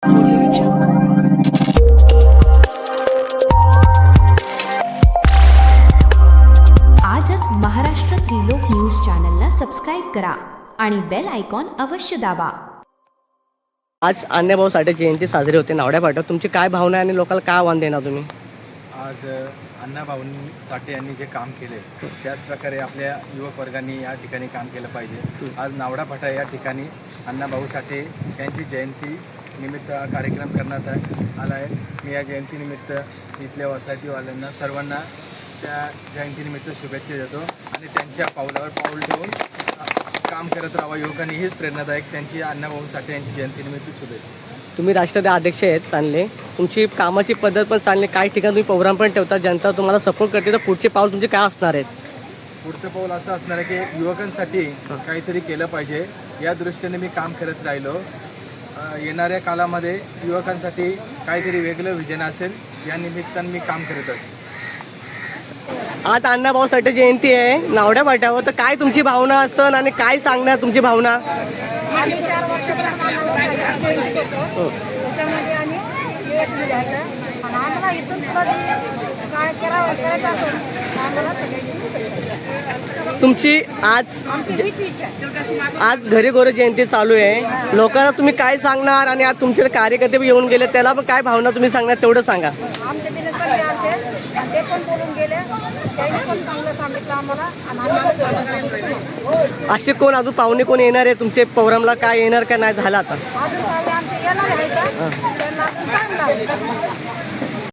Audio Jungle. आजच Maharashtra Trilok news चॅनलला subscribe करा आणि बेल आयकॉन अवश्य दाबा. आज अण्णाभाऊ साठे जयंती साजरी होते नावड्या पाठवत. तुमची काय भावना आहे आणि लोकांना काय आव्हान देणार तुम्ही? आज अण्णाभाऊंनी साठे यांनी जे काम केले त्याच प्रकारे आपल्या युवक वर्गांनी या ठिकाणी काम केलं पाहिजे. आज नावडा फाटा या ठिकाणी अण्णाभाऊ साठे यांची जयंती निमित्त कार्यक्रम करण्यात आला आहे. मी या जयंतीनिमित्त इथल्या वसाहतीवाल्यांना सर्वांना त्या जयंतीनिमित्त शुभेच्छा देतो आणि त्यांच्या पावलावर पाऊल ठेवून काम करत राहावं. युवकांनी हीच प्रेरणादायक त्यांची अण्णाभाऊ साठे यांची जयंतीनिमित्त शुभेच्छा. तुम्ही राष्ट्रवादी अध्यक्ष आहेत चांगले, तुमची कामाची पद्धत पण चांगली, काही ठिकाणी तुम्ही प्रोग्राम पण ठेवता, जनता तुम्हाला सपोर्ट करते, तर पुढचे पाऊल तुमचे काय असणार आहेत? पुढचं पाऊल असं असणार आहे की युवकांसाठी काहीतरी केलं पाहिजे या दृष्टीने मी काम करत राहिलो. येणाऱ्या काळामध्ये युवकांसाठी काहीतरी वेगळं विजन असेल या निमित्तानं मी काम करत असतो. आज अण्णाभाऊ साठे जयंती आहे नावड्या पाट्यावर, तर काय तुमची भावना असेल आणि काय सांगणार तुमची भावना? आम्ही 4 वर्षापासून त्याच्यामध्ये आम्ही एक द्यायचं आणि आम्हाला इथून पुढे काय करायचं असेल आम्हाला सगळ्यांनी तुमची आज आज घरी घोरी जयंती चालू आहे, लोकांना तुम्ही काय सांगणार आणि आज तुमचे कार्यकर्ते येऊन गेले त्याला पण काय भावना तुम्ही सांगणार तेवढं सांगा. आमच्या दिने सगळे आमचे आणि ते पण बोलून गेले, त्यांनी पण चांगलं सांगितलं आम्हाला आणि आम्ही पण सांगितलं. असे कोण अजून पाहुणे कोण येणार आहे तुमचे प्रोग्रामला? काय येणार काय नाही झालं आता? अजून आमचे येणार आहे का त्यांना अजून टाइम लागेल.